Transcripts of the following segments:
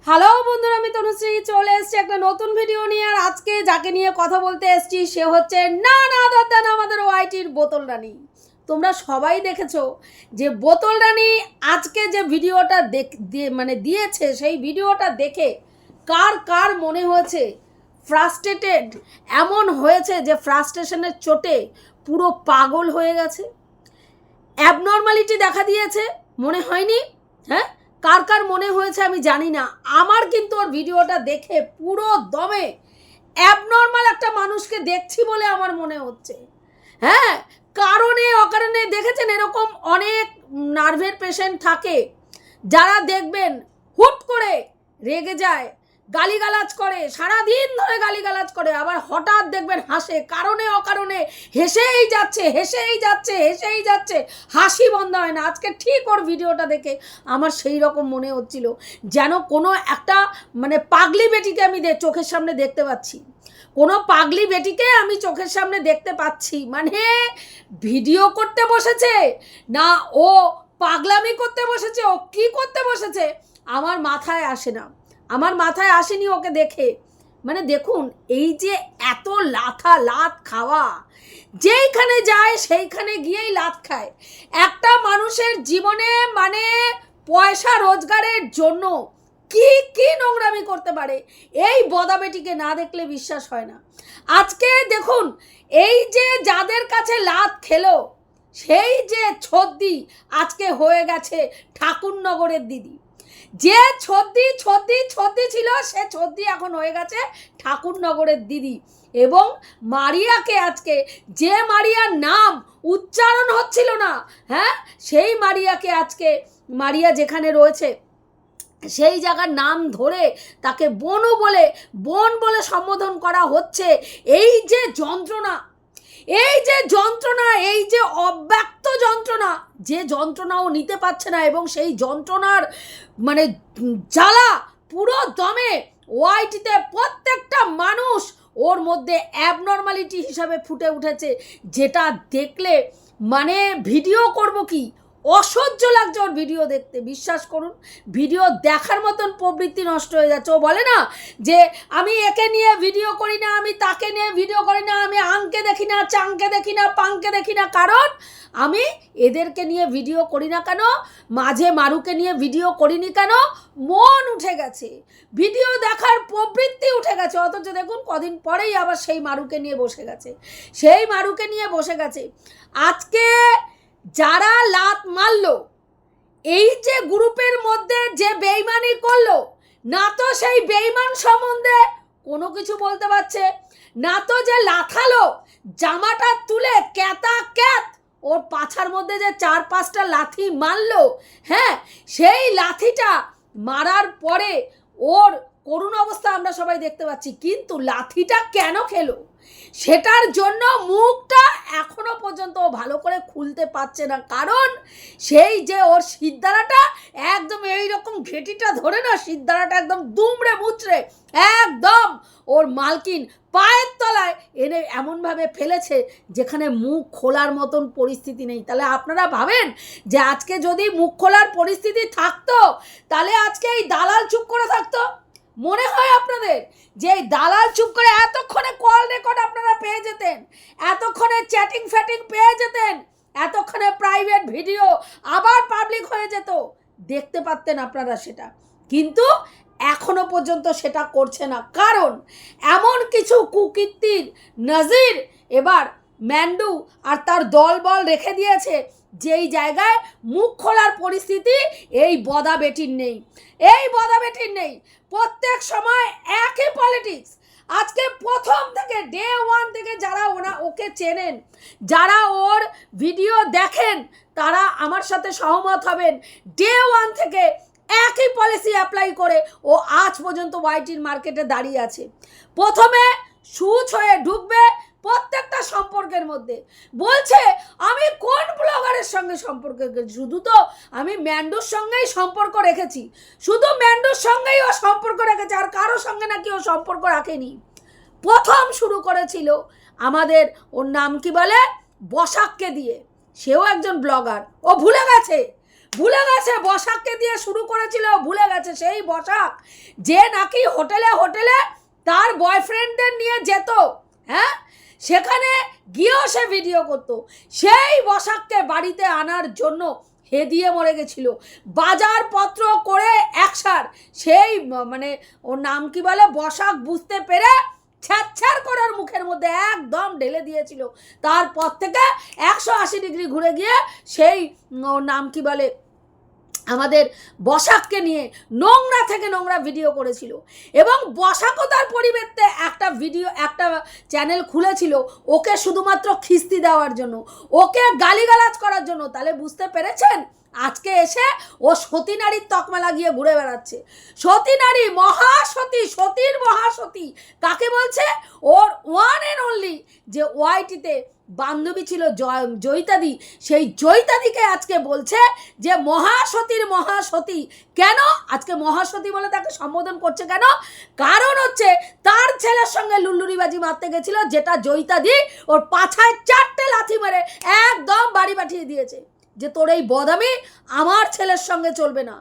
Hello বন্ধুরা, আমি তনুশ্রী চলে এসেছি একটা নতুন ভিডিও নিয়ে। আর আজকে যাকে নিয়ে কথা বলতে এসেছি সে হচ্ছে না আমাদের ওয়াইটির বোতল রানী। তোমরা সবাই দেখেছো যে বোতল রানী আজকে যে ভিডিওটা দিয়েছে, সেই ভিডিওটা দেখে কার কার মনে হয়েছে ফ্রাস্ট্রেটেড, এমন হয়েছে যে ফ্রাস্ট্রেশনের চোটে পুরো পাগল হয়ে গেছে, অ্যাবনর্মালিটি দেখা দিয়েছে, মনে হয়নি? হ্যাঁ, কার কার মনে হয়েছে আমি জানি না। আমার কিন্তু ওর ভিডিওটা দেখে পুরো দমে অ্যাবনর্মাল একটা মানুষকে দেখছি বলে আমার মনে হচ্ছে। হ্যাঁ, কারণে অকারণে দেখেছেন এরকম অনেক নার্ভের পেশেন্ট থাকে যারা দেখবেন হুট করে রেগে যায়, গালিগালাজ করে, সারাদিন ধরে গালিগালাজ করে, আবার হঠাৎ দেখবেন হাসে, কারণে অকারণে হেসেই যাচ্ছে, হাসি বন্ধ হয় না। আজকে ঠিক ওর ভিডিওটা দেখে আমার সেই রকম মনে হচ্ছিল যেন কোনো একটা পাগলি বেটিকে আমি চোখের সামনে দেখতে পাচ্ছি, কোনো পাগলি বেটিকে আমি চোখের সামনে দেখতে পাচ্ছি। ভিডিও করতে বসেছে না ও পাগলামি করতে বসেছে, ও কি করতে বসেছে আমার মাথায় আসে না, আমার মাথায় আসেনি ওকে দেখে। দেখুন, এই যে এত লাত খাওয়া, যেইখানে যায় সেইখানে গিয়েই লাত খায়। একটা মানুষের জীবনে পয়সা রোজগারের জন্য কি কি নোংরামি করতে পারে, এই বদাবেটিকে না দেখলে বিশ্বাস হয় না। আজকে দেখুন, এই যে যাদের কাছে লাত খেলো, সেই যে ছদ্দি আজকে হয়ে গেছে ঠাকুরনগরের দিদি। যে ছদ্দি ছিল, সে ছদ্দি এখন হয়ে গেছে ঠাকুরনগরের দিদি। এবং মারিয়াকে আজকে, যে মারিয়ার নাম উচ্চারণ হচ্ছিল না, হ্যাঁ, সেই মারিয়াকে আজকে, মারিয়া যেখানে রয়েছে সেই জায়গার নাম ধরে তাকে বোন বলে সম্বোধন করা হচ্ছে। এই যে যন্ত্রণা, এই যে অব্যক্ত যন্ত্রণা, যে যন্ত্রণা ও নিতে পারছে না, এবং সেই যন্ত্রণার জ্বালা পুরো দমে ওয়াইটিতে প্রত্যেকটা মানুষ ওর মধ্যে অ্যাবনর্মালিটি হিসাবে ফুটে উঠেছে, যেটা দেখলে ভিডিও করব কি, অসহ্য লাগছে ওর ভিডিও দেখতে। বিশ্বাস করুন, ভিডিও দেখার মতন প্রবৃত্তি নষ্ট হয়ে যাচ্ছে। ও বলে না যে আমি একে নিয়ে ভিডিও করি না, আমি তাকে নিয়ে ভিডিও করি না, আমি আংকে দেখি না, চাংকে দেখি না, পাংকে দেখি না, কারণ আমি এদেরকে নিয়ে ভিডিও করি না কেন, মাঝে মারুকে নিয়ে ভিডিও করিনি কেন, মন উঠে গেছে, ভিডিও দেখার প্রবৃত্তি উঠে গেছে। অথচ দেখুন কদিন পরেই আবার সেই মারুকে নিয়ে বসে গেছে। আজকে যারা লাত মারলো, এই যে গ্রুপের মধ্যে যে বেইমানি করলো, না তো সেই বেইমান সম্বন্ধে কোনো কিছু বলতে পারছে না, তো যে লাথালো জামাটা তুলে ক্যাত ওর পাছার মধ্যে যে 4-5টা লাথি মারলো, হ্যাঁ, সেই লাথিটা মারার পরে ওর করুণ অবস্থা আমরা সবাই দেখতে পাচ্ছি। কিন্তু লাথিটা কেন খেলো সেটার জন্য মুখটা এখনো পর্যন্ত ভালো করে খুলতে পারছে না, কারণ সেই যে ওর সিদ্ধারাটা একদম এইরকম ঘেটিটা ধরে না, সিদ্ধারাটা একদম দুমড়ে মুচড়ে একদম ওর মালকিন পায়ের তলায় এনে এমনভাবে ফেলেছে যেখানে মুখ খোলার মতন পরিস্থিতি নেই। তাহলে আপনারা ভাবেন যে আজকে যদি মুখ খোলার পরিস্থিতি থাকতো, তাহলে আজকে এই দালাল চুপ করে থাকতো? মনে হয় আপনাদের যে এই দালাল চুপ করে এতক্ষণে কল রেকর্ড আপনারা পেয়ে যেতেন, এতক্ষণে চ্যাটিং ফ্যাটিং পেয়ে যেতেন, এতক্ষণে প্রাইভেট ভিডিও আবার পাবলিক হয়ে যেত, দেখতে পারতেন আপনারা সেটা? কিন্তু এখনো পর্যন্ত সেটা করছে না, কারণ এমন কিছু কুকীর্তির নজির এবার ম্যান্ডু আর তার দলবল রেখে দিয়েছে, যেই জায়গায় মুখ খোলার পরিস্থিতি এই বদা বেটির নেই। প্রত্যেক সময় একই পলিটিক্স। আজকে প্রথম থেকে ডে 1 থেকে যারা ওকে চেনেন, যারা ওর ভিডিও দেখেন, তারা আমার সাথে সহমত হবেন, ডে 1 থেকে একই পলিসি অ্যাপ্লাই করে ও আজ পর্যন্ত ওয়াইটির মার্কেটে দাঁড়িয়ে আছে। প্রথমে সুচ হয়ে ঢুকবে প্রত্যেকটা সম্পর্কের মধ্যে, বলছে আমি কোন ব্লগারের সঙ্গে সম্পর্ক রেখেছি, শুধু তো আমি ম্যান্ডুর সঙ্গেই সম্পর্ক রেখেছি, শুধু ম্যান্ডুর সঙ্গেই ও সম্পর্ক রেখেছে, আর কারোর সঙ্গে নাকি ও সম্পর্ক রাখেনি। প্রথম শুরু করেছিল আমাদের, ওর নাম কি বলে, বসাককে দিয়ে, সেও একজন ব্লগার, ও ভুলে গেছে ভুলে গেছে বসাককে দিয়ে শুরু করেছিল, ভুলে গেছে সেই বসাক যে নাকি হোটেলে হোটেলে তার বয়ফ্রেন্ডদের নিয়ে যেত, হ্যাঁ, সেখানে গিয়েও সে ভিডিও করত। সেই বসাককে বাড়িতে আনার জন্য হেদিয়ে মরে গেছিল, বাজারপত্র করে একসার। সেই মানে ওর নাম কি বলে, বসাক বুঝতে পেরে ছ্যাঁচ্ছার করার মুখের মধ্যে একদম ঢেলে দিয়েছিল। তারপর থেকে 180 ডিগ্রি ঘুরে গিয়ে সেই ওর নাম কি বলে আমাদের বসাককে নিয়ে নোংরা থেকে নোংরা ভিডিও করেছিল। এবং বসাকও তার পরিবর্তে একটা ভিডিও, একটা চ্যানেল খুলেছিল ওকে শুধুমাত্র খিস্তি দেওয়ার জন্য, ওকে গালিগালাজ করার জন্য। তাহলে বুঝতে পেরেছেন আজকে এসে ও সতী নারীর তকমা লাগিয়ে ঘুরে বেড়াচ্ছে। সতী নারী, মহাসতী, সতীর মহাসতী কাকে বলছে? ওর ওয়ান অ্যান্ড অনলি যে ওয়াইটিতে বান্ধবী ছিল জয়িতাদি, সেই জয়িতাদিকে আজকে বলছে যে মহাসতীর মহাসতী। কেন আজকে মহাসতী বলে তাকে সম্বোধন করছে কেন? কারণ হচ্ছে তার ছেলের সঙ্গে লুল্লুরিবাজি মারতে গেছিল, যেটা জয়িতাদি ওর পাছায় 4টে লাথি মেরে একদম বাড়ি পাঠিয়ে দিয়েছে যে তোর এই বদামি আমার ছেলের সঙ্গে চলবে না,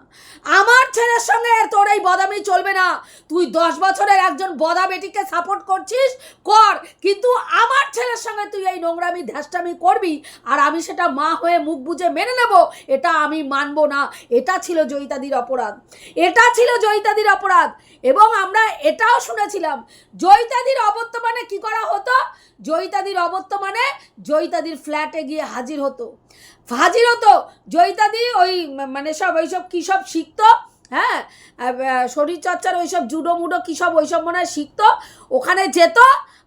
আমার ছেলের সঙ্গে তোর এই বদামি চলবে না। তুই 10 বছরের একজন বদা বেটিকে সাপোর্ট করছিস কর, কিন্তু আমার ছেলের সঙ্গে তুই এই নোংরামি ধ্যাসটামি করবি আর আমি সেটা মা হয়ে মুখ বুজে মেনে নেব, এটা আমি মানব না। এটা ছিল জয়িতাদির অপরাধ, এটা ছিল জয়িতাদির অপরাধ। এবং আমরা এটাও শুনেছিলাম জয়িতাদির অবর্তমানে কি করা হতো, জয়িতাদির অবর্তমানে জয়িতাদির ফ্ল্যাটে গিয়ে হাজির হতো জয়িতাদি। ওই মানে সব ওইসব কী সব শিখতো, হ্যাঁ, শরীরচর্চার ওইসব জুডো মুডো কী সব ওইসব মনে হয় শিখতো, ওখানে যেত।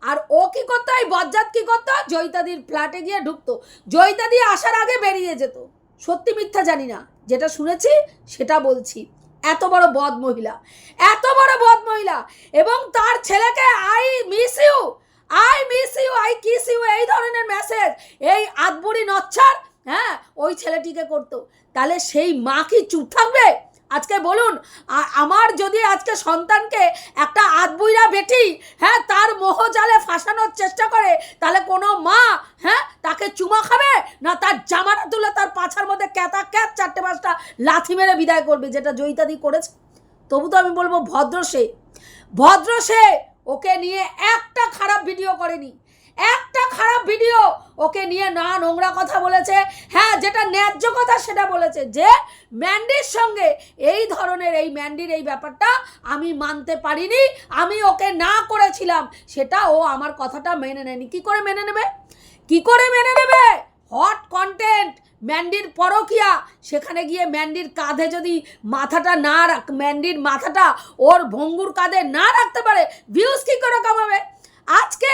আর ও কী করতো, এই বজ্জাত কী করতো, জয়িতাদির ফ্ল্যাটে গিয়ে ঢুকতো, জয়িতাদি আসার আগে বেরিয়ে যেত। সত্যি মিথ্যা জানি না, যেটা শুনেছি সেটা বলছি। এত বড় বদ মহিলা, এত বড় বদ মহিলা। এবং তার ছেলেকে I miss you, I miss you, I kiss you, এই ধরনের মেসেজ এই আদবুড়ি নচ্ছার, হ্যাঁ, ওই ছেলেটিকে করতো। তাহলে সেই মা কি চুপ থাকবে? আজকে বলুন, আমার যদি আজকে সন্তানকে একটা আদবুইরা বেটি, হ্যাঁ, তার মোহজালে ফাঁসানোর চেষ্টা করে, তাহলে কোনো মা, হ্যাঁ, তাকে চুমা খাবে না? তার জামাটা তুলে তার পাছার মধ্যে ক্যাতা ক্যাত 4-5টা লাথি মেরে বিদায় করবে, যেটা জয়িতাদি করেছে। তবু তো আমি বলবো ভদ্র সে ওকে নিয়ে একটা খারাপ ভিডিও করেনি, একটা খারাপ ভিডিও ওকে নিয়ে না নোংরা কথা বলেছে, হ্যাঁ, যেটা ন্যায্য কথা সেটা বলেছে যে ম্যান্ডির সঙ্গে এই ধরনের, এই ম্যান্ডির এই ব্যাপারটা আমি মানতে পারিনি, আমি ওকে না করেছিলাম, সেটা ও আমার কথাটা মেনে নেয়নি। কি করে মেনে নেবে? কি করে মেনে নেবে? হট কন্টেন্ট, ম্যান্ডির পরকিয়া, সেখানে গিয়ে ম্যান্ডির কাঁধে যদি মাথাটা না ম্যান্ডির মাথাটা ওর ভঙ্গুর কাঁধে না রাখতে পারে, ভিউজ কী করে কামাবে? আজকে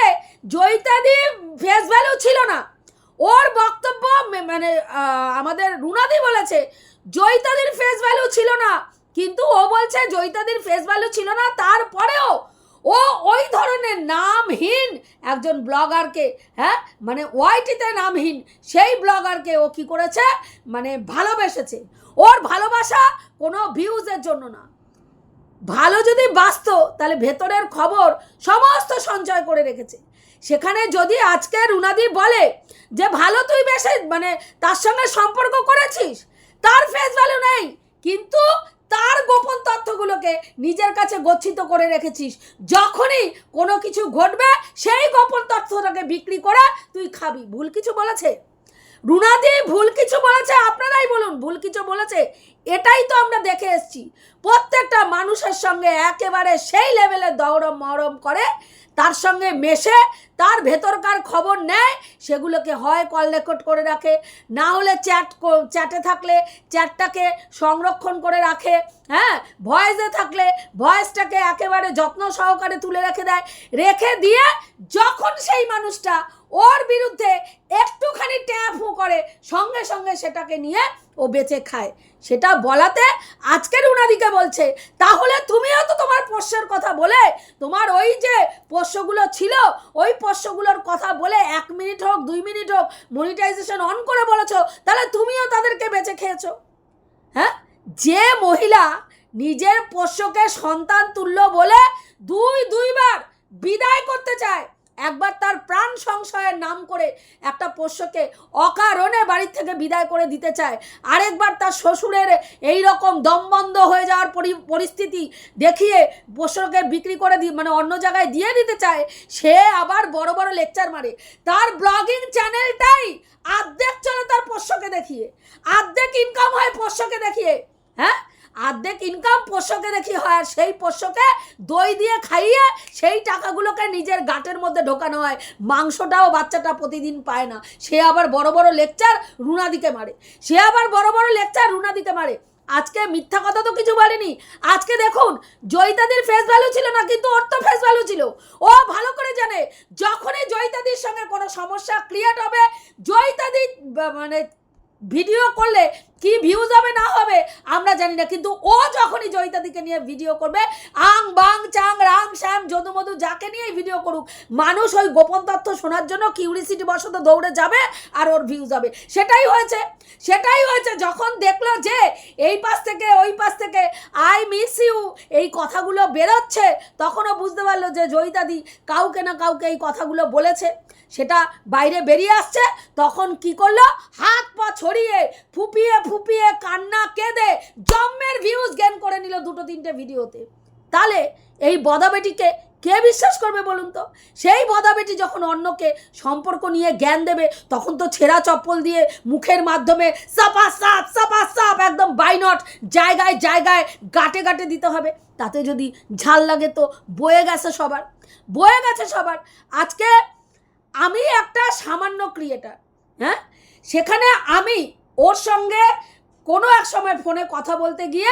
জয়িতাদি ফেস ভ্যালু ছিল না, ওর বক্তব্য মানে আমাদের রুনাদি বলেছে জয়িতাদির ফেস ভ্যালু ছিল না, কিন্তু ও বলছে জয়িতাদির ফেস ভ্যালু ছিল না, তারপরেও ও ওই ধরনের নামহীন একজন ব্লগারকে, হ্যাঁ, মানে ওয়াইটিতে নামহীন সেই ব্লগারকে ও কি করেছে, মানে ভালোবেসেছে। ওর ভালোবাসা কোনো ভিউজের জন্য না, ভালো যদি বাঁচত তাহলে ভেতরের খবর সমস্ত সঞ্চয় করে রেখেছে। সেখানে যদি আজকে রুনাদি বলে যে ভালো তুই বেশি মানে তার সঙ্গে সম্পর্ক করেছিস, তার ফেস ভ্যালু নেই, কিন্তু তার গোপন তথ্যগুলোকে নিজের কাছে গচ্ছিত করে রেখেছিস, যখনই কোনো কিছু ঘটবে সেই গোপন তথ্যটাকে বিক্রি করে তুই খাবি। ভুল কিছু বলেছে রুনাদি? ভুল কিছু বলেছে? আপনারাই বলুন ভুল কিছু বলেছে? এটাই তো আমরা দেখে এসেছি, প্রত্যেকটা মানুষের সঙ্গে একেবারে সেই লেভেলে দৌড়ম মহরম করে, তার সঙ্গে মেশে, তার ভেতরকার খবর নেয়, সেগুলোকে হয় কল রেকর্ড করে রাখে, না হলে চ্যাটে থাকলে চ্যাটটাকে সংরক্ষণ করে রাখে, হ্যাঁ, ভয়েসে থাকলে ভয়েসটাকে একেবারে যত্ন সহকারে তুলে রেখে দিয়ে যখন সেই মানুষটা ওর বিরুদ্ধে একটুখানি ট্যাপও করে, সঙ্গে সঙ্গে সেটাকে নিয়ে ও বেঁচে খায়। সেটা বলাতে আজকের উনাদিকে বলছে, তাহলে তুমিও তো তোমার পোষ্যের কথা বলে, তোমার ওই যে পোষ্যগুলো ছিল, ওই পোষ্যগুলোর কথা বলে 1 মিনিট হোক 2 মিনিট হোক মনিটাইজেশন অন করে বলেছো, তাহলে তুমিও তাদেরকে বেঁচে খেয়েছো। হ্যাঁ, যে মহিলা নিজের পোষ্যকে সন্তান তুল্য বলে দুইবার বিদায় করতে চায়, একবার তার প্রাণ সংশয়ের নাম করে একটা পোষ্যকে অকারণে বাড়ির থেকে বিদায় করে দিতে চায়, আরেকবার তার শ্বশুরের এই রকম দমবন্ধ হয়ে যাওয়ার পরিস্থিতি দেখিয়ে পোষ্যকে বিক্রি করে মানে অন্য জায়গায় দিয়ে দিতে চায়, সে আবার বড় বড় লেকচার মারে। তার ব্লগিং চ্যানেলটাই অর্ধেক চলে তার পোষ্যকে দেখিয়ে, অর্ধেক ইনকাম হয় পোষ্যকে দেখিয়ে, হ্যাঁ অর্ধেক ইনকাম পোষ্যকে দেখিয়ে হয়। আর সেই পোষ্যকে দই দিয়ে খাইয়ে সেই টাকাগুলোকে নিজের গাঁটের মধ্যে ঢোকানো হয়, মাংসটাও বাচ্চাটা প্রতিদিন পায় না। সে আবার বড় বড় লেকচার রুনাদিকে মারে, সে আবার বড় বড় লেকচার রুনাদিকে মারে। আজকে মিথ্যা কথা তো কিছু বলেনি। আজকে দেখুন, জয়িতাদির ফেস ভ্যালু ছিল না, কিন্তু ওর তো ফেস ভ্যালু ছিল। ও ভালো করে জানে যখনই জয়িতাদির সঙ্গে কোনো সমস্যা ক্রিয়েট হবে, জয়িতাদি মানে ভিডিও করলে কি ভিউজ হবে না হবে আমরা জানি না, কিন্তু ও যখনই জয়িতাদিকে নিয়ে ভিডিও করবে, আং বাং চাং রাং শ্যাম যদু মধু যাকে নিয়েই ভিডিও করুক, মানুষ ওই গোপন তথ্য শোনার জন্য কিউরিসিটি বশত দৌড়ে যাবে আর ওর ভিউজ হবে। সেটাই হয়েছে যখন দেখলো যে এই পাশ থেকে ওই পাশ থেকে আই মিস ইউ এই কথাগুলো বেরোচ্ছে, তখনও বুঝতে পারলো যে জয়িতাদি কাউকে না কাউকে এই কথাগুলো বলেছে, সেটা বাইরে বেরিয়ে আসছে। তখন কি করলো, হাত পা ছড়িয়ে ফুপিয়ে কান্না কেঁদে জম্মের ভিউজ গেইন করে নিল 2-3টে ভিডিওতে। তাহলে এই বদাবেটিকে কে বিশ্বাস করবে বলুন তো? সেই বদাবেটি যখন অন্যকে সম্পর্ক নিয়ে জ্ঞান দেবে, তখন তো ছেঁড়া চপ্পল দিয়ে মুখের মাধ্যমে সাপা সাপ একদম বাইনট জায়গায় জায়গায় গাটে গাটে দিতে হবে। তাতে যদি ঝাল লাগে তো বয়ে গেছে সবার। আজকে আমি একটা সামান্য ক্রিয়েটার, হ্যাঁ, সেখানে আমি ওর সঙ্গে কোনো এক সময় ফোনে কথা বলতে গিয়ে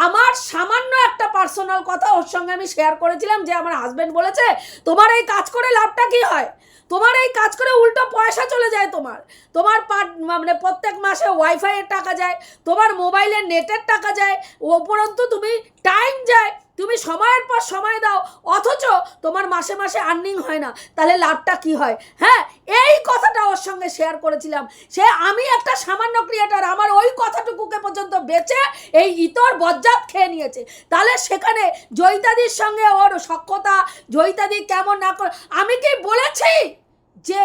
আমার সামান্য একটা পার্সোনাল কথা ওর সঙ্গে আমি শেয়ার করেছিলাম, যে আমার হাজব্যান্ড বলেছে তোমার এই কাজ করে লাভটা কি হয়, তোমার এই কাজ করে উল্টো পয়সা চলে যায়, তোমার মানে প্রত্যেক মাসে ওয়াইফাইয়ের টাকা যায়, তোমার মোবাইলের নেটের টাকা যায়, উপরন্তু তুমি টাইম যায়, তুমি সময়ের পর সময় দাও, অথচ তোমার মাসে মাসে আর্নিং হয় না, তাহলে লাভটা কি হয়? হ্যাঁ, এই কথাটা ওর সঙ্গে শেয়ার করেছিলাম। আমি একটা সামান্য ক্রিয়েটার, আমার ওই কথাটুকুকে পর্যন্ত বেচে এই ইতর বজ্জাত খেয়ে নিয়েছে। তাহলে সেখানে জয়িতাদির সঙ্গে ওর সখ্যতা, জয়িতাদি কেমন না করে, আমি কি বলেছি যে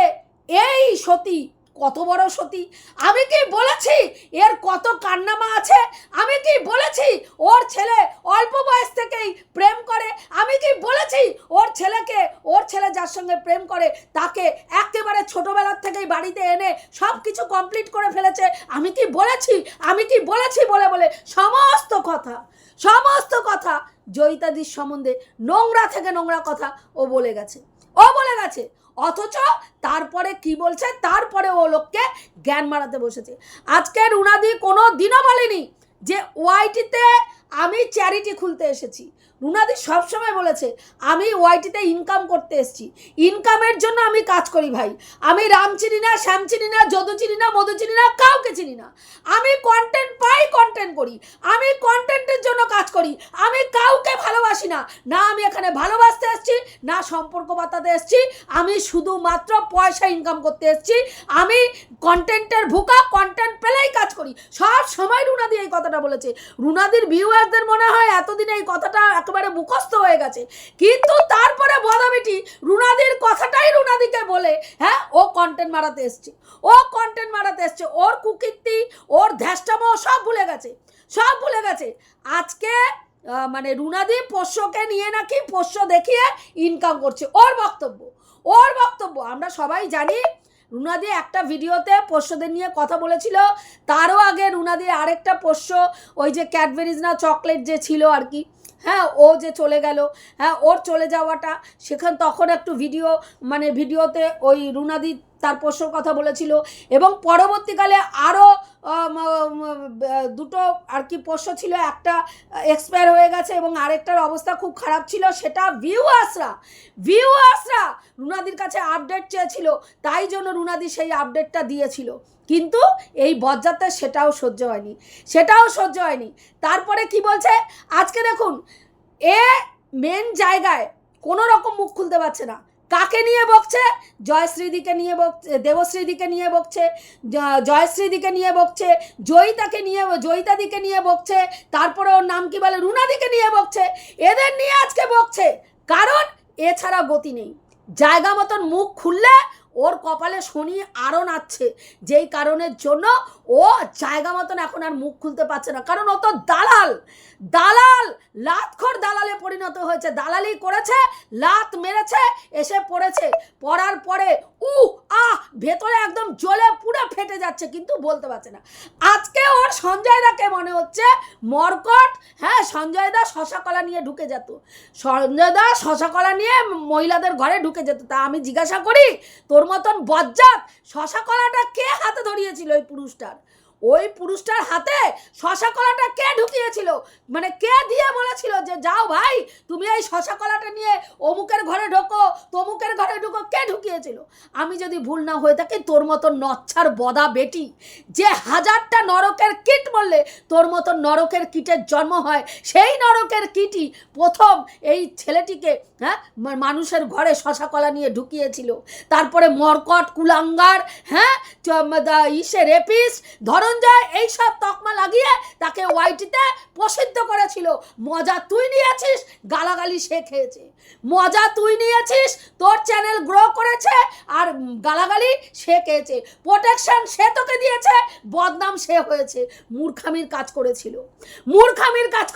এই সতী কত বড় সতী? আমি কি বলেছি এর কত কান্নামা আছে? আমি কি বলেছি ওর ছেলে অল্প বয়স থেকেই প্রেম করে? আমি কি বলেছি ওর ছেলে যার সঙ্গে প্রেম করে তাকে একেবারে ছোটবেলার থেকেই বাড়িতে এনে সব কিছু কমপ্লিট করে ফেলেছে? আমি কি বলেছি বলে বলে সমস্ত কথা জয়িতাদির সম্বন্ধে নোংরা থেকে নোংরা কথা ও বলে গেছে। অথচ তারপরে কি বলছে, তারপরে ও লোককে জ্ঞান মারাতে বসেছে। আজকে রুনাদি কোনো দিনও বলেনি যে ওয়াইটিতে আমি চ্যারিটি খুলতে এসেছি। রুনাদি সবসময় বলেছে আমি ওয়াইটিতে ইনকাম করতে এসেছি, ইনকামের জন্য আমি কাজ করি ভাই। আমি রাম চিনি না, শ্যাম চিনি না, যদু চিনি না, মধু চিনি না, কাউকে চিনি না। আমি কন্টেন্ট পাই, কন্টেন্ট করি, আমি কন্টেন্টের জন্য কাজ করি। আমি কাউকে ভালোবাসি না, আমি এখানে ভালোবাসতে এসেছি, না সম্পর্ক বাতাতে এসেছি। আমি শুধুমাত্র পয়সা ইনকাম করতে এসেছি। আমি কন্টেন্টের ভুকা, কন্টেন্ট পেলেই কাজ করি। সব সময় রুনাদি এই কথাটা বলেছে। রুনাদির ভিউয়ারদের মনে হয় এতদিন এই কথাটা একেবারে মুখস্থ হয়ে গেছে, কিন্তু তারপরে বদাবেটি রুনাদির কথাটাই রুনাদিকে বলে, হ্যাঁ ও কন্টেন্ট মারাতে এসছে, ওর কুকীর্তি, ওর ধ্যাসটামো সব ভুলে গেছে। আজকে মানে রুনাদি পোষ্যকে নিয়ে নাকি পোষ্য দেখিয়ে ইনকাম করছে, ওর বক্তব্য আমরা সবাই জানি। রুনাদি একটা ভিডিওতে পোষ্যদের নিয়ে কথা বলেছিল, তারও আগে রুনাদি আরেকটা পোষ্য, ওই যে ক্যাডবেরিজ না চকলেট যে ছিল আর কি, হ্যাঁ ও যে চলে গেল, হ্যাঁ ওর চলে যাওয়াটা, তখন একটু ভিডিওতে ওই রুনাদি তার পোষ্যর কথা বলেছিল। এবং পরবর্তীকালে আরও দুটো আর কি পোষ্য ছিল, একটা এক্সপায়ার হয়ে গেছে এবং আরেকটার অবস্থা খুব খারাপ ছিল। সেটা ভিউয়ার্সরা রুনাদির কাছে আপডেট চেয়েছিল, তাই জন্য রুনাদি সেই আপডেটটা দিয়েছিল। কিন্তু এই বজ্জাতের সেটাও সহ্য হয়নি। তারপরে কি বলছে আজকে দেখুন, মেন জায়গায় কোনো রকম মুখ খুলতে পারছে না। কাকে নিয়ে বকছে? জয়শ্রীদিকে নিয়ে বকছে, দেবশ্রীদিকে নিয়ে বকছে, জয়শ্রীদিকে নিয়ে বকছে, জয়িতাদিকে নিয়ে বকছে, তারপরে ওর নাম কি বলে রুনাদিকে নিয়ে বকছে। এদের নিয়ে আজকে বকছে, কারণ এছাড়া গতি নেই। জায়গা মতন মুখ খুললে ওর কপালে শনি আরও নাচছে, যেই কারণের জন্য ও জায়গা মতন এখন আর মুখ খুলতে পারছে না। কারণ ও তো দালাল, দালাল, লাতখোর দালালে পরিণত হয়েছে। দালালি করেছে, লাত মেরেছে, এসে পড়েছে। পড়ার পরে ভেতরে একদম জ্বলে পুরো ফেটে যাচ্ছে, কিন্তু বলতে পারছে না। আজকে ওর সঞ্জয় দাকে মনে হচ্ছে মরকট, হ্যাঁ সঞ্জয় দা শশা কলা নিয়ে ঢুকে যেত, সঞ্জয় দা শশা কলা নিয়ে মহিলাদের ঘরে ঢুকে যেত। তা আমি জিজ্ঞাসা করি, তোর মতন বজ্জাত শশা কলাটা কে হাতে ধরিয়েছিল? ওই পুরুষটার হাতে শশা কলাটা কে ঢুকিয়েছিল? মানে কে দিয়ে বলেছিল যে যাও ভাই তুমি এই শশা কলাটা নিয়ে অমুকের ঘরে ঢোকো, তমুকের ঘরে ঢোকো? কে ঢুকিয়েছিল? আমি যদি ভুল না হয়ে থাকি, তোর মতন নচ্ছার বদা বেটি, যে 1000টা নরকের কীট বললে তোর মতন নরকের কীটের জন্ম হয়। সেই নরকের কীটই প্রথম এই ছেলেটিকে মানুষের ঘরে শশা কলা নিয়ে ঢুকিয়েছিল। তারপরে মরকট, কুলাঙ্গার, রেপিস, ধনঞ্জয় এইসব তকমা লাগিয়ে তাকে ওয়াইটিতে প্রসিদ্ধ করেছিল। মজা তুই নিয়েছিস, গালাগালি সে খেয়েছে। মজা তুই নিয়েছিস, তোর চ্যানেল গ্রো করেছে, আর গালাগালি সে খেয়েছে। প্রোটেকশন সে তোকে দিয়েছে, বদনাম সে হয়েছে। মূর্খামির কাজ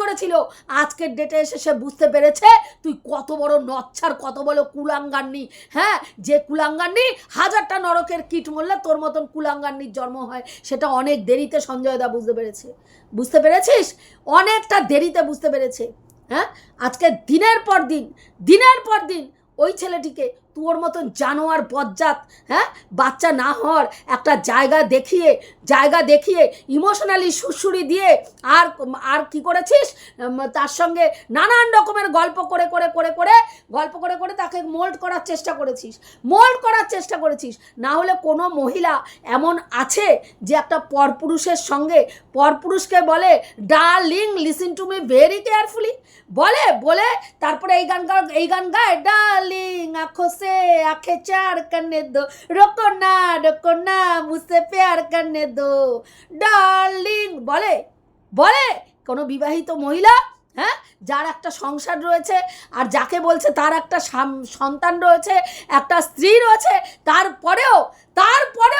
করেছিল। আজকের ডেটে এসে সে বুঝতে পেরেছে তুই কত বড় নচ্ছার, কত বড় কুলাঙ্গান্নি। হ্যাঁ, যে কুলাঙ্গান্নি 1000টা নরকের কীট মরলে তোর মতন কুলাঙ্গান্নির জন্ম হয়, সেটা অনেক দেরিতে সঞ্জয় দা বুঝতে পেরেছিস? অনেকটা দেরিতে বুঝতে পেরেছে। হ্যাঁ, আজকে দিনের পর দিন ওই ছেলেটিকে তোর মতন জানোয়ার বজ্জাত, হ্যাঁ বাচ্চা না হওয়ার একটা জায়গা দেখিয়ে ইমোশনালি সুরসুরি দিয়ে আর কি করেছিস, তার সঙ্গে নানান রকমের গল্প করে তাকে মোল্ড করার চেষ্টা করেছিস। না হলে কোনো মহিলা এমন আছে যে একটা পরপুরুষের সঙ্গে, পরপুরুষকে বলে darling listen to me very carefully, বলে তারপরে এই গান গায়, ডার্লিং আঁখো से आंखें चार करने दो, रोको ना मुझसे प्यार करने दो, डार्लिंग বলে কোনো বিবাহিত মহিলা, হ্যাঁ যার একটা সংসার রয়েছে, আর যাকে বলছে তার একটা সন্তান রয়েছে, একটা স্ত্রী রয়েছে, তারপরেও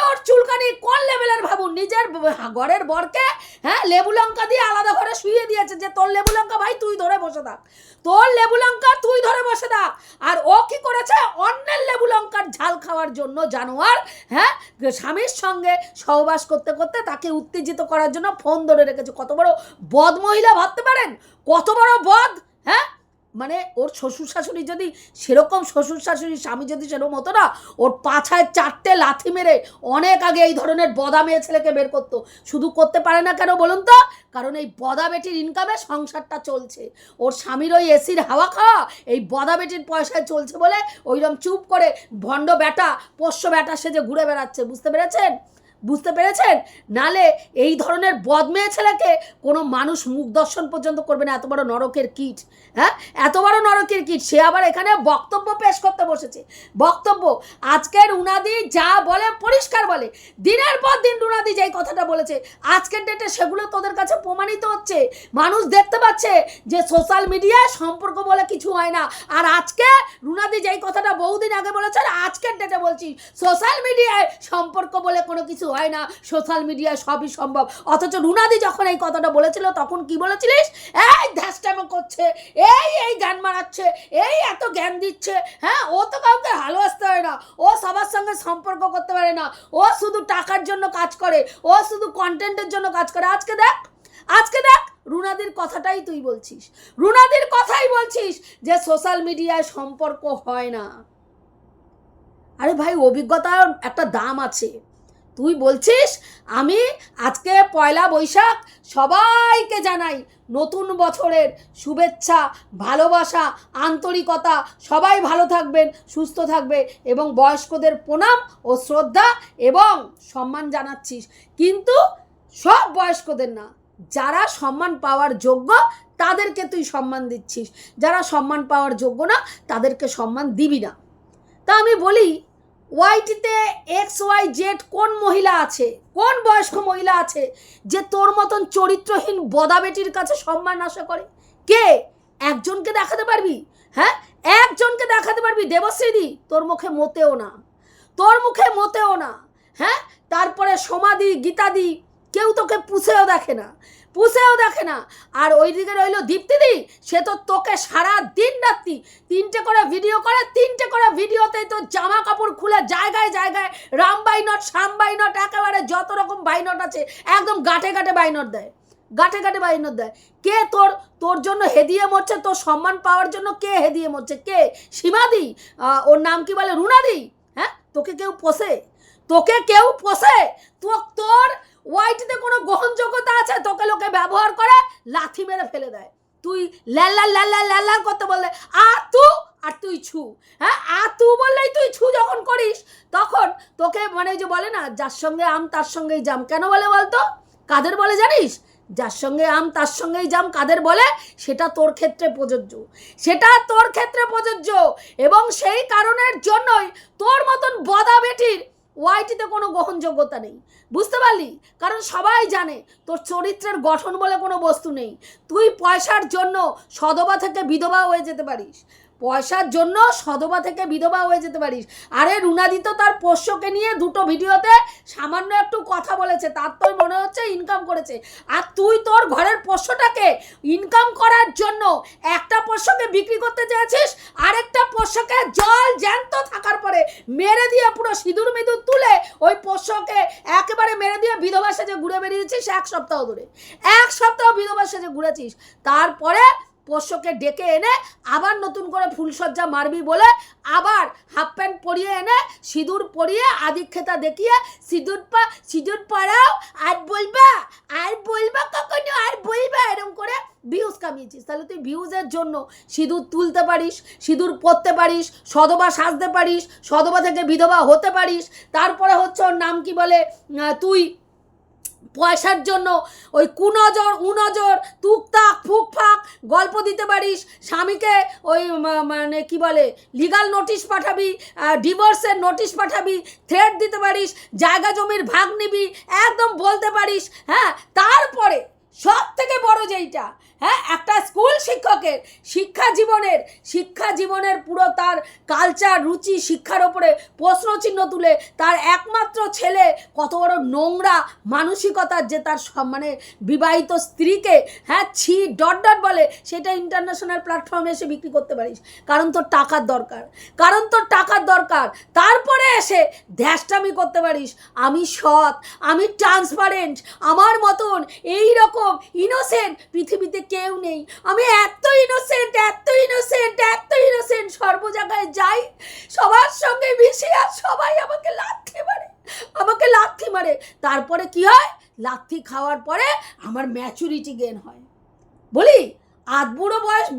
ওর চুলকানি কোন লেভেলের ভাবুন। নিজের ঘরের বরকে লেবু লঙ্কা দিয়ে আলাদা ঘরে শুইয়ে দিয়েছে যে তোর লেবু লঙ্কা ভাই তুই ধরে বসে থাক, আর ও কি করেছে, অন্যের লেবু লঙ্কার ঝাল খাওয়ার জন্য জানোয়ার, স্বামীর সঙ্গে সহবাস করতে করতে তাকে উত্তেজিত করার জন্য ফোন ধরে রেখেছে। কত বড় বদ মহিলা ভাবতে পারেন, কত বড় বদ। মানে ওর শ্বশুর শাশুড়ি যদি সেরকম, স্বামী যদি সেরকম হতো না, ওর পাছায় 4টে লাথি মেরে অনেক আগে এই ধরনের বদা মেয়ে ছেলেকে বের করতো। শুধু করতে পারে না কেন বলুন তো? কারণ এই বদা বেটির ইনকামে সংসারটা চলছে। ওর স্বামীর ওই এসির হাওয়া খাওয়া এই বদা বেটির পয়সায় চলছে বলে ওইরকম চুপ করে ভণ্ড ব্যাটা, পোষ্য ব্যাটা সেজে ঘুরে বেড়াচ্ছে। বুঝতে পেরেছেন? নালে এই ধরনের বদমেয়ে ছেলেকে কোনো মানুষ মুখ দর্শন পর্যন্ত করবে না। এত বড় নরকের কীট, সে আবার এখানে বক্তব্য পেশ করতে বসেছে। আজকে রুনাদি যা বলে পরিষ্কার বলে, দিনের পর দিন রুনাদি যেই কথাটা বলেছে আজকের ডেটে সেগুলো তোদের কাছে প্রমাণিত হচ্ছে। মানুষ দেখতে পাচ্ছে যে সোশ্যাল মিডিয়ায় সম্পর্ক বলে কিছু হয় না। আর আজকে রুনাদি যেই কথাটা বহুদিন আগে বলেছেন, আজকের ডেটে বলছি সোশ্যাল মিডিয়ায় সম্পর্ক বলে কোনো কিছু হয় না, সোশ্যাল মিডিয়ায় সবই সম্ভব। অথচ রুনাদি যখন এই কথাটা বলেছিল তখন কি বলেছিলিস? এই ধ্যাসটামো করছে, এই জ্ঞান মারাচ্ছে, এই এত জ্ঞান দিচ্ছে। ও তো কাউকে ভালোবাসতে হয় না, ও সবার সঙ্গে সম্পর্ক করতে পারে না, ও শুধু টাকার জন্য কাজ করে, ও শুধু কন্টেন্টের জন্য কাজ করে। আজকে দেখ রুনাদির কথাটাই তুই বলছিস, যে সোশ্যাল মিডিয়ায় সম্পর্ক হয় না। আরে ভাই, অভিজ্ঞতার একটা দাম আছে। তুই বলছিস আমি আজকে পয়লা বৈশাখ সবাইকে জানাই নতুন বছরের শুভেচ্ছা, ভালোবাসা, আন্তরিকতা, সবাই ভালো থাকবেন, সুস্থ থাকবে, এবং বয়স্কদের প্রণাম ও শ্রদ্ধা এবং সম্মান জানাচ্ছিস। কিন্তু সব বয়স্কদের না, যারা সম্মান পাওয়ার যোগ্য তাদেরকে তুই সম্মান দিচ্ছিস, যারা সম্মান পাওয়ার যোগ্য না তাদেরকে সম্মান দিবি না। তা আমি বলি, ওয়াইটিতে XYZ কোন মহিলা আছে, কোন বয়স্ক মহিলা আছে যে তোর মতন চরিত্রহীন বদা বেটির কাছে সম্মান আশা করে? কে? একজনকে দেখাতে পারবি? একজনকে দেখাতে পারবি দেবশ্রীদি, তোর মুখে মতেও না, তোর মুখে মতেও না। হ্যাঁ, তারপরে সমাধি গীতাদি কেউ তোকে পুষেও দেখে না, পুষেও দেখে না। আর ওইদিকে রইল দীপ্তিদি, সে তো তোকে সারা দিন রাত্রি 3টে করে ভিডিও করে, 3টে করে ভিডিওতেই তো জামা কাপড় খুলে জায়গায় জায়গায় রামবাই নট শ্যামবাই নট একেবারে যত রকম বাইনট আছে একদম গাঁটে গাঁটে বাইনট দেয়, গাঁটে গাঁটে বাইনট দেয়। কে তোর জন্য হেদিয়ে মরছে, তোর সম্মান পাওয়ার জন্য কে হেদিয়ে মরছে? কে? সীমাদি, ওর নাম কি বলে, রুনাদি। হ্যাঁ, তোকে কেউ পোষে? তোকে কেউ পোষে? তোর ওয়াইটিতে কোনো গ্রহণযোগ্যতা আছে? তোকে লোকে ব্যবহার করে লাথি মেরে ফেলে দেয়। তুই ল্যাল্লা ল্যাল্লা ল্যাল্লা করতে বললে আর তুই ছু। হ্যাঁ, তু বললেই তুই ছু যখন করিস, তখন তোকে মানে যে বলে না, যার সঙ্গে আম তার সঙ্গেই জাম। কেন বলে বলতো? কাদের বলে জানিস? যার সঙ্গে আম তার সঙ্গেই জাম কাদের বলে? সেটা তোর ক্ষেত্রে প্রযোজ্য, সেটা তোর ক্ষেত্রে প্রযোজ্য। এবং সেই কারণের জন্যই তোর মতন বদা বেটির ওয়াইটিতে কোনো গ্রহণযোগ্যতা নেই। বুঝতে পারলি? কারণ সবাই জানে তোর চরিত্রের গঠন বলে কোনো বস্তু নেই। তুই পয়সার জন্য সধবা থেকে বিধবা হয়ে যেতে পারিস, পয়সার জন্য সধবা থেকে বিধবা হয়ে যেতে পারিস। আরে রুনাদি তো তার পোষ্যকে নিয়ে 2টো ভিডিওতে সামান্য একটু কথা বলেছে, তার তো মনে হচ্ছে ইনকাম করেছে। আর তুই তোর ঘরের পোষ্যটাকে ইনকাম করার জন্য একটা পোষ্যকে বিক্রি করতে চেয়েছিস, আরেকটা পোষ্যকে জল জ্যান্ত থাকার পরে মেরে দিয়ে পুরো সিঁদুর মিঁদুর তুলে ওই পোষ্যকে একেবারে মেরে দিয়ে বিধবা সেজে ঘুরে বেরিয়েছিস 1 সপ্তাহ ধরে। 1 সপ্তাহ বিধবা সেজে ঘুরেছিস, তারপরে পোষ্যকে ডেকে এনে আবার নতুন করে ফুলসজ্জা মারবি বলে আবার হাফ প্যান্ট পরিয়ে এনে সিঁদুর পরিয়ে আদিক্ষেতা দেখিয়ে সিঁদুর পরাও আর বলবা কখনো আর বলবা এরকম করে ভিউজ কামিয়েছিস। তাহলে তুই ভিউজের জন্য সিঁদুর তুলতে পারিস, সিঁদুর পরতে পারিস, সধবা সাজতে পারিস, সধবা থেকে বিধবা হতে পারিস। তারপরে হচ্ছে ওর নাম কি বলে, তুই পয়সার জন্য ওই কুনজর উনজর টুকটাক ফুকফাক গল্প দিতে পারিস, স্বামীকে ওই মানে কি বলে লিগাল নোটিশ পাঠাবি, ডিভোর্সের নোটিশ পাঠাবি, থ্রেট দিতে পারিস, জায়গা জমির ভাগ নিবি, একদম বলতে পারিস। হ্যাঁ, তারপরে সব থেকে বড় যেইটা, হ্যাঁ, একটা স্কুল শিক্ষকের শিক্ষা জীবনের পুরো তার কালচার রুচি শিক্ষার ওপরে প্রশ্নচিহ্ন তুলে তার একমাত্র ছেলে কত বড় নোংরা মানসিকতার, যে তার মানে বিবাহিত স্ত্রীকে হ্যাঁ ছি ডট বলে, সেটা ইন্টারন্যাশনাল প্ল্যাটফর্মে এসে বিক্রি করতে পারিস। কারণ তোর টাকার দরকার। তারপরে এসে ধ্যাসটামি করতে পারিস, আমি সৎ, আমি ট্রান্সপারেন্ট, আমার মতন এই রকম ইনোসেন্ট পৃথিবীতে কেউ নেই, আমি এত ইনোসেন্ট, সর্ব জায়গায় যাই, সবার সঙ্গে মিশি, আর সবাই আমাকে লাথি মারে। তারপরে কি হয়? লাথি খাওয়ার পরে আমার ম্যাচুরিটি গেন হয়। বলি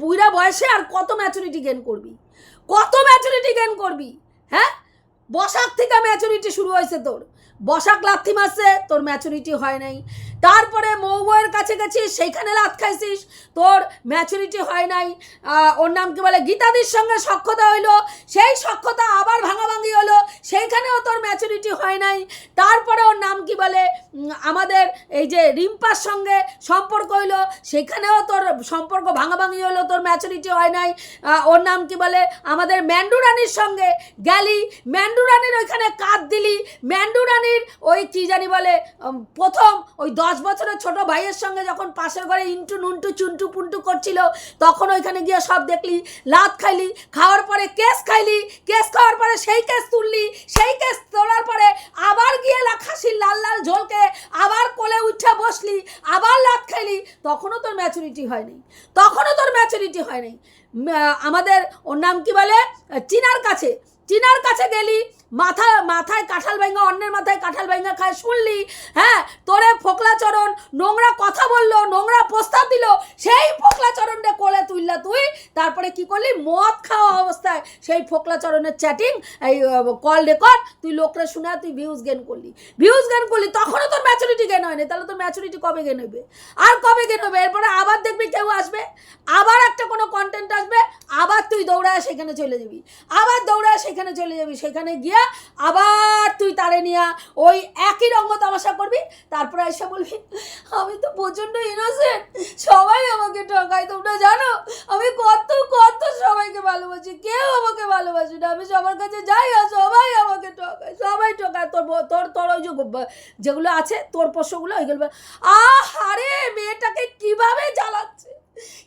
বুড়া বয়সে আর কত ম্যাচুরিটি গেন করবি? হ্যাঁ, বসাক থেকে ম্যাচুরিটি শুরু হয়েছে তোর, বসাক লাথি মারছে, তোর ম্যাচুরিটি হয় নাই। তারপরে মৌবইয়ের কাছে গেছিস, সেইখানে লাথ খাইছিস, তোর ম্যাচুরিটি হয় নাই। ওর নাম কি বলে, গীতাদির সঙ্গে সখ্যতা হইলো, সেই সখ্যতা আবার ভাঙাভাঙি হলো, সেইখানেও তোর ম্যাচুরিটি হয় নাই। তারপরে ওর নাম কি বলে, আমাদের এই যে রিম্পার সঙ্গে সম্পর্ক হইলো, সেখানেও তোর সম্পর্ক ভাঙাভাঙি হলো, তোর ম্যাচুরিটি হয় নাই। ওর নাম কি বলে, আমাদের ম্যান্ডু রানীর সঙ্গে গেলি, ম্যান্ডু রানীর ওইখানে কাঁধ দিলি, ম্যান্ডু রানীর ওই কি জানি বলে প্রথম ওই 10 বছরের ছোট ভাইয়ের সঙ্গে যখন পাশের ঘরে ইন্টু নুন্টু চুন্টু পুন্টু করছিল, তখন ওইখানে গিয়ে সব দেখলি, লাত খাইলি, খাওয়ার পরে কেস খাইলি, কেস খাওয়ার পরে সেই কেস তুললি, সেই কেস তোলার পরে আবার গিয়ে খাসির লাল লাল ঝোলকে আবার কোলে উঠে বসলি, আবার লাত খাইলি, তখনও তোর ম্যাচুরিটি হয়নি। আমাদের ওর নাম কি বলে, চিনার কাছে গেলি, মাথায় কাঁঠাল ভাঙা, অন্যের মাথায় কাঁঠাল ভাঙা খায় শুনলি, হ্যাঁ, তোরে ফোকলাচরণ নোংরা কথা বললো, নোংরা প্রস্তাব দিল, সেই ফোকলাচরণটা কোলে তুললা তুই। তারপরে কি করলি, মদ খাওয়া অবস্থায় সেই ফোকলাচরণের চ্যাটিং, এই কল রেকর্ড তুই লোকরা শুনে তুই ভিউজ গেন করলি, তখনও তোর ম্যাচুরিটি গেন হয়নি। তাহলে তোর ম্যাচুরিটি কবে গেন হবে? এরপরে আবার দেখবি কেউ আসবে, আবার একটা কোনো কন্টেন্ট আসবে, আবার তুই দৌড়ায় সেখানে চলে যাবি, সেখানে গিয়া আবার তুই তারে নিয়া ওই একই রঙ্গ তামাশা করবি। তারপরে এসে বলবি, আমি তো প্রচণ্ড ইনোসেন্ট, সবাই আমাকে ঠকায়, তোমরা জানো আমি কত সবাইকে ভালোবাসি, ভালোবাসি, কেউ আমাকে ভালোবাসি না। আমি সবার কাছে যাই আর সবাই আমাকে ঠকায়, সবাই ঠকায়। তোর ওই যেগুলো আছে তোর পোষ্যগুলো ওইগুলো, আরে মেয়েটাকে কিভাবে জ্বালাচ্ছে,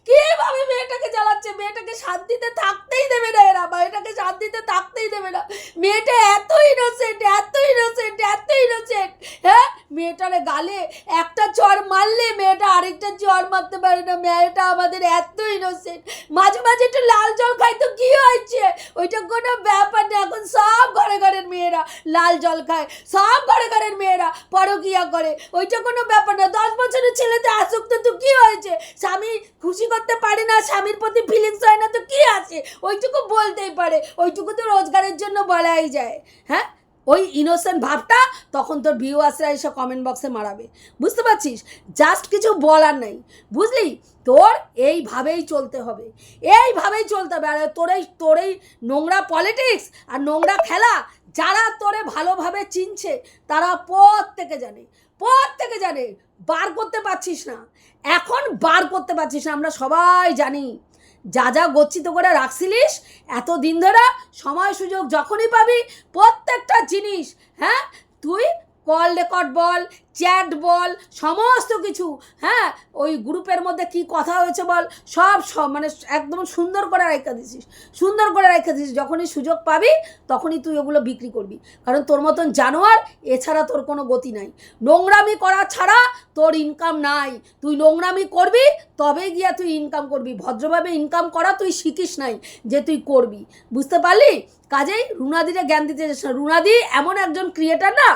কিভাবে মেয়েটাকে জ্বালাচ্ছে। মেয়েটাকে শান্তিতে থাকতেই দেবে না এরা, মেয়েটাকে শান্তিতে থাকতেই দেবে না। মেয়েটা এত ইনোসেন্ট, এত ইনোসেন্ট, এত ইনোসেন্ট। হ্যাঁ, মেয়েটার গালে একটা চড় মারলে মেয়েটা আরেকটা চড় মারতে পারে না। মেয়েটা আমাদের এত ইনোসেন্ট। মাঝে মাঝে একটু লাল জল খাই তো কি হয়েছে, ওইটা কোনো ব্যাপার না। এখন সব ঘরে ঘরের মেয়েরা লাল জল খায়, সব ঘরে ঘরের মেয়েরা পরকিয়া করে, ওইটা কোনো ব্যাপার না। 10 বছরের ছেলেতে আসক্ত তো কি হয়েছে, স্বামী খুশি করতে পারে না, স্বামীর প্রতি ফিলিংস হয় না তো কি আছে, ওইটুকু বলতেই পারে, ওইটুকু তো রোজগারের জন্য বলাই যায়। হ্যাঁ, ওই ইনোসেন্ট ভাবটা তখন তোর ভিউয়ার্সরা এসে কমেন্ট বক্সে মারাবে, বুঝতে পারছিস? জাস্ট কিছু বলার নেই, বুঝলি? তোর এইভাবেই চলতে হবে, এইভাবেই চলতে হবে। আর তোর এই নোংরা পলিটিক্স আর নোংরা খেলা যারা তোরে ভালোভাবে চিনছে তারা প্রত্যেকে জানে বার করতে পারছিস না, এখন বার করতে পারছিস না। আমরা সবাই জানি যা গচ্ছিত করে রাখছিলিস এতদিন ধরে, সময় সুযোগ যখনই পাবি প্রত্যেকটা জিনিস, হ্যাঁ, তুই কল রেকর্ড বল, চ্যাট বল, সমস্ত কিছু, হ্যাঁ, ওই গ্রুপের মধ্যে কি কথা হয়েছে বল, সব মানে একদম সুন্দর করে রেখে দিছিস। যখনই সুযোগ পাবি তখনই তুই ওগুলো বিক্রি করবি, কারণ তোর মতন জানোয়ার এছাড়া তোর কোনো গতি নাই। নোংরামি করা ছাড়া তোর ইনকাম নাই। তুই নোংরামি করবি তবে গিয়া তুই ইনকাম করবি, ভদ্রভাবে ইনকাম করা তুই শিখিস নাই যে তুই করবি, বুঝতে পারলি? কাজেই রুনাদিরে জ্ঞান দিতে যাস না। রুনাদি এমন একজন ক্রিয়েটার না,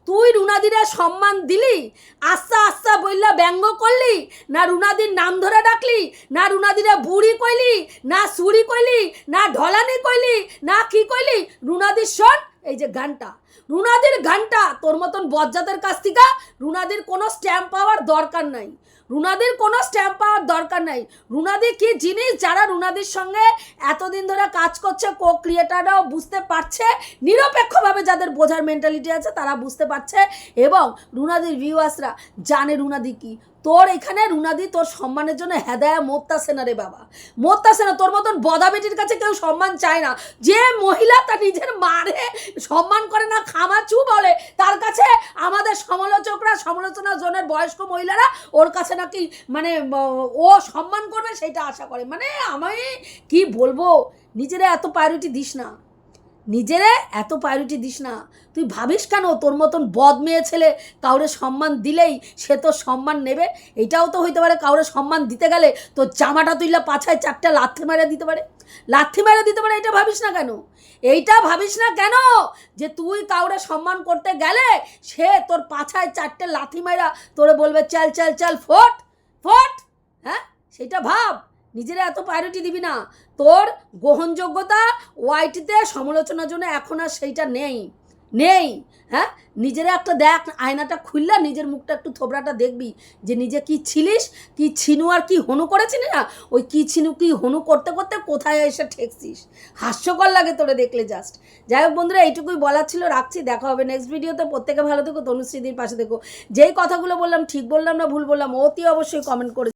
তুই রুনাদিরে সম্মান দিলি, আস্তা বললা ব্যঙ্গ করলি না, রুনাদির নাম ধরে ডাকলি না, রুনাদিরে বুড়ি কইলি না, সুরি কইলি না, ঢলানি কইলি না, কি কইলি? রুনাদির শোন এই যে গানটা, রুনাদির গানটা তোর মতন বজ্জাতের কাছ থেকে রুনাদির কোনো স্ট্যাম্প পাওয়ার দরকার নাই, রুনাদি কি জিনিস, যারা রুনাদির সঙ্গে এতদিন ধরে কাজ করছে, কো ক্রিয়েটাররাও বুঝতে পারছে, নিরপেক্ষভাবে যাদের বোঝার মেন্টালিটি আছে তারা বুঝতে পারছে, এবং রুনাদির ভিউয়ার্সরা জানে রুনাদি কি। তোর এখানে রুনাদি তোর সম্মানের জন্য হেদায়া মরতাছে না রে বাবা, মরতাছে না। তোর মতন বদা বেটির কাছে কেউ সম্মান চায় না। যে মহিলা তার নিজের মারে সম্মান করে না, খামাচু বলে, তার কাছে আমাদের সমালোচনা জনের বয়স্ক মহিলারা ওর কাছে নাকি মানে ও সম্মান করবে সেটা আশা করে। মানে আমি কি বলবো, নিজেরা এত প্রায়োরিটি দিস না। তুই ভাবিস কেন তোর মতন বদ মেয়ে ছেলে কাউরে সম্মান দিলেই সে তোর সম্মান নেবে? এটাও তো হইতে পারে কাউরে সম্মান দিতে গেলে তোর জামাটা তুইলা পাছায় 4টা লাথি মেরে দিতে পারে। এটা ভাবিস না কেন যে তুই কাউরে সম্মান করতে গেলে সে তোর পাছায় 4টে লাথি মেরা তোরে বলবে চল ফোট। হ্যাঁ, সেটা ভাব। নিজেরা এত প্রায়োরিটি দিবি না। তোর গ্রহণযোগ্যতা ওয়াইটিতে সমালোচনার জন্য এখন আর সেইটা নেই। হ্যাঁ, নিজেরা একটা দেখ, আয়নাটা খুললা নিজের মুখটা একটু থোবড়াটা দেখবি যে নিজে কি ছিলিস, কি ছিনু আর কি হনু করেছিলি না, ওই কি ছিনু কি হনু করতে করতে কোথায় এসে ঠেকছিস। হাস্যকর লাগে তোরে দেখলে জাস্ট। যাই হোক বন্ধুরা, এইটুকুই বলার ছিল, রাখছি। দেখা হবে নেক্সট ভিডিওতে। প্রত্যেকে ভালো থেকো, তনুশ্রীদির পাশে থেকো। যেই কথাগুলো বললাম ঠিক বললাম না ভুল বললাম অতি অবশ্যই কমেন্ট করে